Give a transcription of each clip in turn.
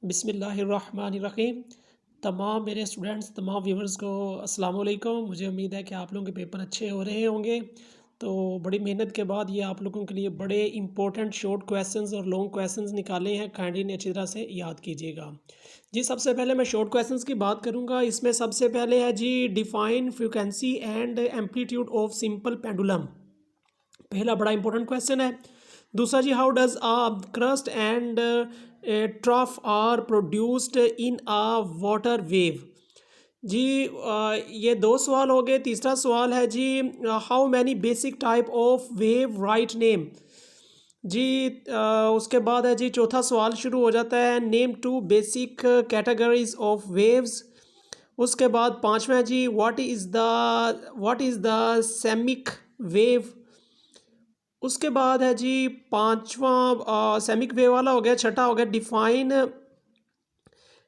बिस्मिल्लाहिर्रहमानिर्रहीम। तमाम मेरे स्टूडेंट्स, तमाम व्यूवर्स को अस्सलाम वालेकुम। मुझे उम्मीद है कि आप लोगों के पेपर अच्छे हो रहे होंगे। तो बड़ी मेहनत के बाद ये आप लोगों के लिए बड़े इंपॉर्टेंट शॉर्ट क्वेश्चंस और लॉन्ग क्वेश्चंस निकाले हैं। काइंडली अच्छी तरह से याद कीजिएगा। जी, सबसे पहले मैं शॉर्ट क्वेश्चंस की बात करूंगा। इसमें सबसे पहले है जी, define frequency and amplitude of simple pendulum. पहला बड़ा इंपॉर्टेंट क्वेश्चन है। दूसरा जी, how does a crest and trough are produced in a water wave. जी, ये दो सवाल हो गए। तीसरा सवाल है जी, how many basic type of wave write name. जी, उसके बाद है जी, चौथा सवाल शुरू हो जाता है, name two basic categories of waves. उसके बाद पांचवा है जी, what is the seismic wave. उसके बाद है जी पांचवा सेमिक वेव वाला हो गया। छठा हो गया डिफाइन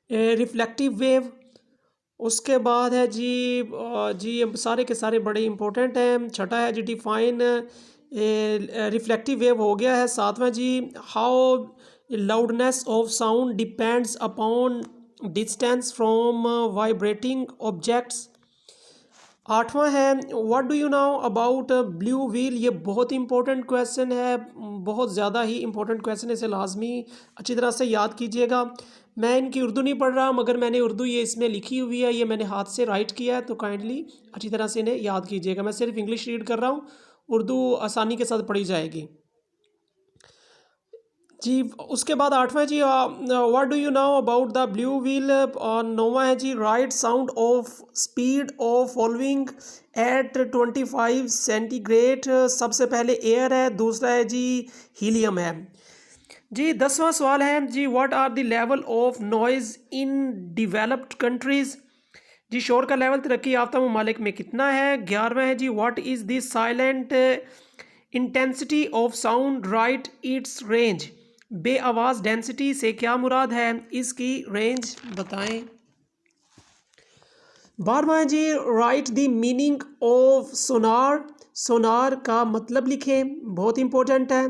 रिफ्लेक्टिव वेव। उसके बाद है जी जी ये सारे के सारे बड़े इंपॉर्टेंट हैं। छठा है जी डिफाइन रिफ्लेक्टिव वेव हो गया है। सातवां जी, how loudness of sound depends upon distance from vibrating objects. आठवां है, what do you know about blue wheel. ये बहुत इंपॉर्टेंट क्वेश्चन है, बहुत ज़्यादा ही इंपॉर्टेंट क्वेश्चन है। इसे लाजमी अच्छी तरह से याद कीजिएगा। मैं इनकी उर्दू नहीं पढ़ रहा, मगर मैंने उर्दू ये इसमें लिखी हुई है, ये मैंने हाथ से राइट किया है, तो काइंडली अच्छी तरह से इन्हें याद कीजिएगा। मैं सिर्फ इंग्लिश रीड कर रहा हूँ, उर्दू आसानी के साथ पढ़ी जाएगी। जी, उसके बाद आठवां जी, what do you know about the blue wheel. और नौवां है जी, write sound of speed of following at 25 centigrade. सबसे पहले एयर है, दूसरा है जी हीलियम है। जी, 10वां सवाल है जी, what are the level of noise in developed countries. जी, शोर का लेवल तरक्की याफ्ता ममालिक में कितना है। 11वां है जी, what is the silent intensity of sound, write its range. बे आवाज़ डेंसिटी से क्या मुराद है, इसकी रेंज बताएं। 12वां है जी, write the meaning of sonar. Sonar का मतलब लिखें, बहुत इंपॉर्टेंट है।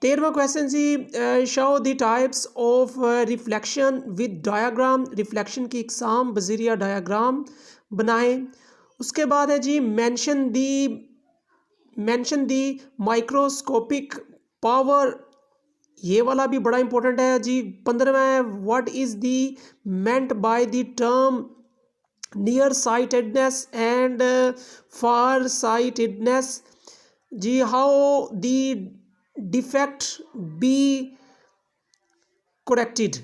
13वां क्वेश्चन जी, show the types of reflection with diagram. Reflection की इकसाम बज़रिया डायाग्राम बनाएं। उसके बाद है जी, मेंशन दी माइक्रोस्कोपिक पावर। ये वाला भी बड़ा इंपॉर्टेंट है जी। 15वां है, what is the meant by the term near sightedness and far sightedness. जी, how the defect be corrected.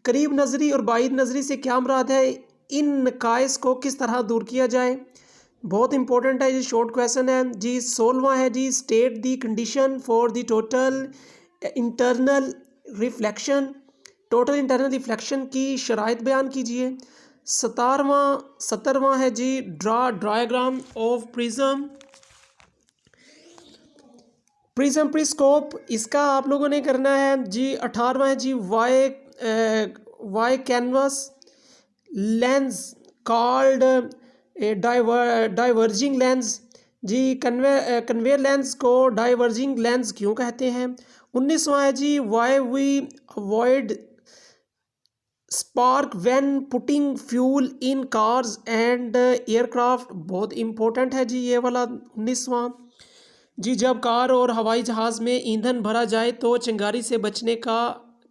करीब नज़री और बाइद नज़री से क्या मुराद है, इन नकाइस को किस तरह दूर किया जाए। बहुत इंपॉर्टेंट है, ये शॉर्ट क्वेश्चन है जी। 16वां है जी, state the condition for the total internal reflection. Total internal reflection की शराइत बयान कीजिए। 17वां है जी, draw diagram of prism. Prism periscope, इसका आप लोगों ने करना है जी। 18वां है जी, why canvas lens called diverging lens. जी, कन्वेयर लेंस को डाइवर्जिंग लेंस क्यों कहते हैं। 19वां है जी, why we avoid spark when putting fuel in cars and aircraft. बहुत इंपॉर्टेंट है जी ये वाला 19वां। जी, जब कार और हवाई जहाज़ में ईंधन भरा जाए तो चिंगारी से बचने का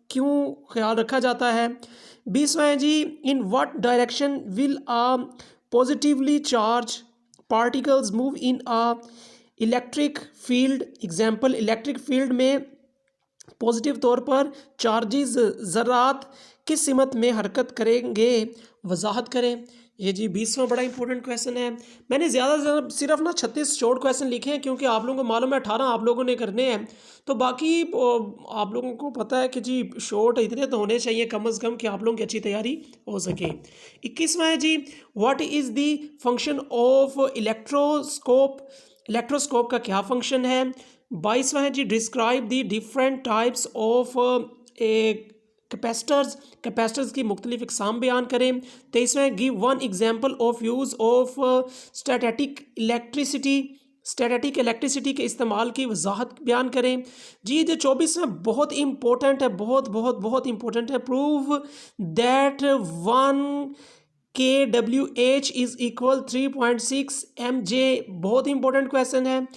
क्यों ख्याल रखा जाता है। 20वां है जी, in what direction will a positively charge particles move in a electric field. Example, electric field में पॉजिटिव तौर पर चार्जेस ज़रात किस सिमत में हरकत करेंगे, वजाहत करें। ये जी 20वां बड़ा इंपॉर्टेंट क्वेश्चन है। मैंने ज़्यादा से ज़्यादा सिर्फ ना 36 शॉर्ट क्वेश्चन लिखे हैं, क्योंकि आप लोगों को मालूम है 18 आप लोगों ने करने हैं। तो बाकी आप लोगों को पता है कि जी शॉर्ट इतने तो होने चाहिए कम अज़ कम, कि आप लोगों की अच्छी तैयारी हो सके। 21वां है जी, what is the function of electroscope. Electroscope का क्या फंक्शन है। 22वां है जी, describe the different types of capacitors. Capacitors की मुख्तलिफ इकसाम बयान करें। 23वां, give one example of use of static electricity. Static electricity के इस्तेमाल की वजाहत बयान करें। जी जो 24वां बहुत इंपॉर्टेंट है, बहुत इंपॉर्टेंट है। Prove that 1 kWh is equal 3.6 mJ। बहुत इंपॉर्टेंट क्वेश्चन है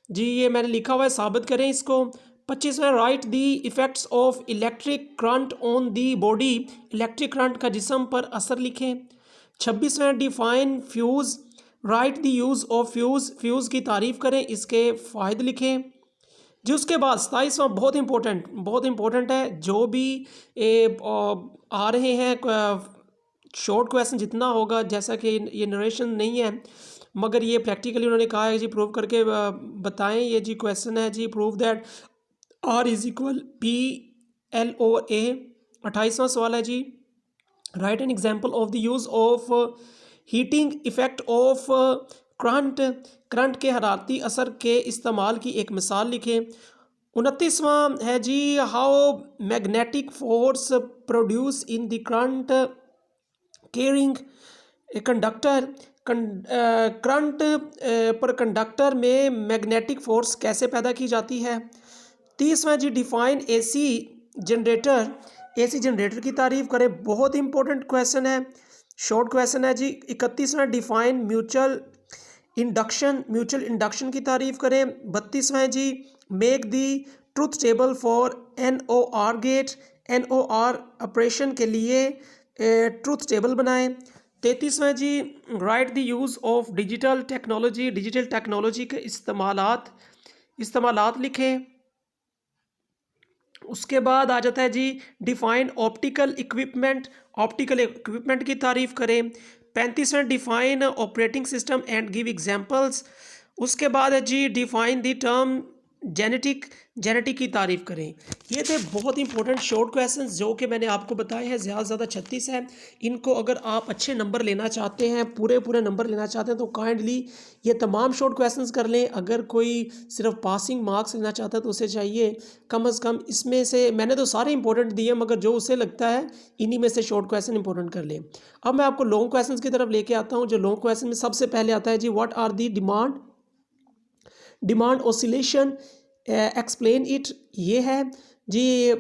जी, ये मैंने लिखा हुआ है, साबित करें इसको। 25वां write the effects of electric current on the body. Electric current का जिस्म पर असर लिखें। 26वां define fuse. Write the use of fuse. Fuse की तारीफ़ करें, इसके फ़ायदे लिखें जी। उसके बाद 27वां बहुत इंपॉर्टेंट है। जो भी आ रहे हैं शॉर्ट क्वेश्चन जितना होगा, जैसा कि ये नरेशन नहीं है मगर ये प्रैक्टिकली उन्होंने कहा है जी, प्रूव करके बताएं। ये जी क्वेश्चन है जी, prove that R is equal PLOA। 28वां सवाल है जी, write an example of the use of heating effect of current के हरारती असर के इस्तेमाल की एक मिसाल लिखें। 29वां है जी, how magnetic force produce in the current carrying conductor. Current पर कंडक्टर में मैग्नेटिक फोर्स कैसे पैदा की जाती है। 30वां जी, define AC generator. AC generator की तारीफ करें, बहुत इंपॉर्टेंट क्वेश्चन है, शॉर्ट क्वेश्चन है जी। 31वां डिफाइन म्यूचुअल इंडक्शन की तारीफ करें। 32वां जी, make the truth table for NOR gate. NOR operation के लिए ट्रुथ टेबल बनाएं। 33वां जी, write the use of digital technology. Digital technology के इस्तेमालात लिखें। उसके बाद आ जाता है जी, define optical equipment. Optical equipment की तारीफ करें। 35वां define operating system and give examples. उसके बाद है जी, डिफाइन द टर्म जेनेटिक की तारीफ करें। ये थे बहुत इंपॉर्टेंट शॉर्ट क्वेश्चंस जो कि मैंने आपको बताए हैं। ज़्यादा से ज़्यादा 36 है। इनको अगर आप अच्छे नंबर लेना चाहते हैं, पूरे नंबर लेना चाहते हैं, तो काइंडली ये तमाम शॉर्ट क्वेश्चंस कर लें। अगर कोई सिर्फ पासिंग मार्क्स लेना चाहता है तो उसे चाहिए कम अज़ कम इसमें से, मैंने तो सारे इंपॉर्टेंट दिए मगर जो उसे लगता है इन्हीं में से शॉर्ट क्वेश्चन इंपॉर्टेंट कर लें। अब मैं आपको लॉन्ग क्वेश्चन की तरफ लेके आता हूँ। जो लॉन्ग क्वेश्चन में सबसे पहले आता है जी, what are the demand oscillation, explain it. ये है जी,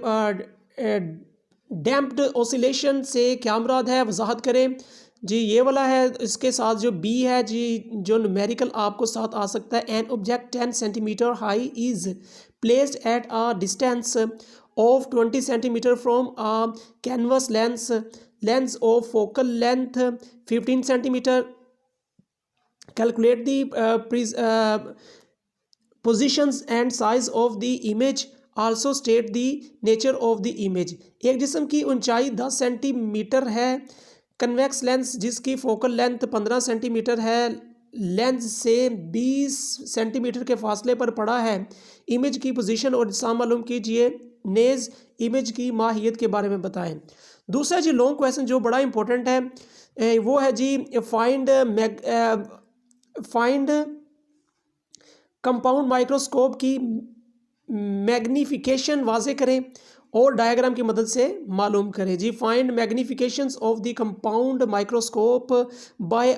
डैम्प्ड ऑसिलेशन से क्या मुराद है, वजाहत करें जी। ये वाला है। इसके साथ जो बी है जी, जो न्यूमेरिकल आपको साथ आ सकता है, an object 10 centimetre high is placed at a distance of 20 centimetre from a canvas lens of focal length 15 centimetre. Calculate the positions and size of the image, also state the nature of the image। एक जिस्म की ऊंचाई 10 centimetre है, convex lens जिसकी focal length 15 centimetre है, lens से 20 centimetre के फासले पर पड़ा है। इमेज की पोजीशन और दिशा मालूम कीजिए। नेज इमेज की माहियत के बारे में बताएं। दूसरा जी लॉन्ग क्वेश्चन जो बड़ा इंपॉर्टेंट है वो है जी, फाइंड कंपाउंड माइक्रोस्कोप की मैग्नीफिकेशन वाजे करें और डायग्राम की मदद से मालूम करें जी। Find magnifications of the compound microscope by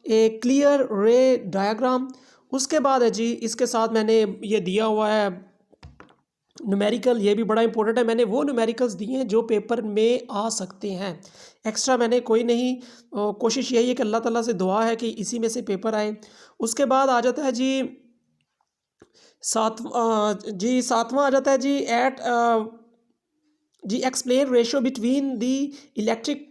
a clear ray diagram. उसके बाद है जी, इसके साथ मैंने ये दिया हुआ है न्यूमेरिकल, ये भी बड़ा इंपॉर्टेंट है। मैंने वो न्यूमेरिकल्स दिए हैं जो पेपर में आ सकते हैं, एक्स्ट्रा मैंने कोई नहीं। कोशिश यही है कि अल्लाह ताला से दुआ है कि इसी में से पेपर आए। उसके बाद आ जाता है जी सातवां आ जाता है जी, explain ratio between the electric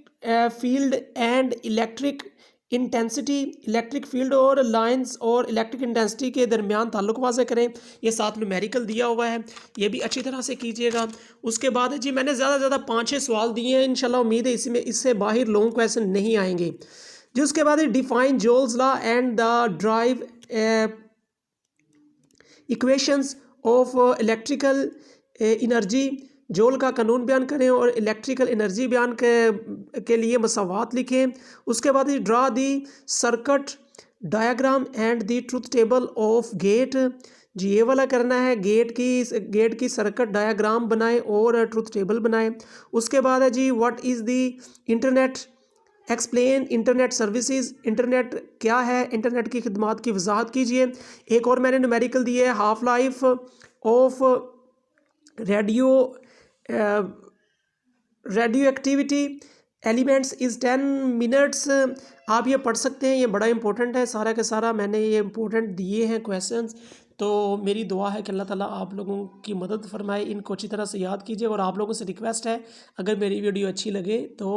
field and electric intensity. Electric field और लाइंस और इलेक्ट्रिक इंटेंसिटी के दरमियान ताल्लुक वाज़े करें। ये साथ न्यूमेरिकल दिया हुआ है, ये भी अच्छी तरह से कीजिएगा। उसके बाद है जी, मैंने ज़्यादा से ज़्यादा 5-6 सवाल दिए हैं, इंशाल्लाह उम्मीद है इससे बाहर लॉन्ग क्वेश्चन नहीं आएंगे जी। उसके बाद define जोल्स law and the drive equations of electrical energy. जोल का कानून बयान करें और इलेक्ट्रिकल एनर्जी बयान के लिए मसावात लिखें। उसके बाद draw the circuit diagram and the truth table of gate. जी ये वाला करना है, गेट की सर्किट डायग्राम बनाएं और ट्रुथ टेबल बनाएं। उसके बाद है जी, what is the internet explain internet services, internet क्या है, इंटरनेट की खिदमत की वजाहत कीजिए। एक और मैंने न्यूमेरिकल दिए है, half life of radio radio activity elements is 10 minutes. आप ये पढ़ सकते हैं, ये बड़ा इंपॉर्टेंट है, सारा के सारा मैंने ये इंपॉर्टेंट दिए हैं क्वेश्चंस। तो मेरी दुआ है कि अल्लाह ताला आप लोगों की मदद फरमाए, इनको अच्छी तरह से याद कीजिए। और आप लोगों से रिक्वेस्ट है, अगर मेरी वीडियो अच्छी लगे तो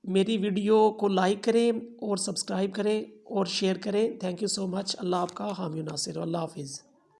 मेरी वीडियो को लाइक करें और सब्सक्राइब करें और शेयर करें। Thank you so much. Allah आपका हामी नासिर। अल्लाह हाफिज़।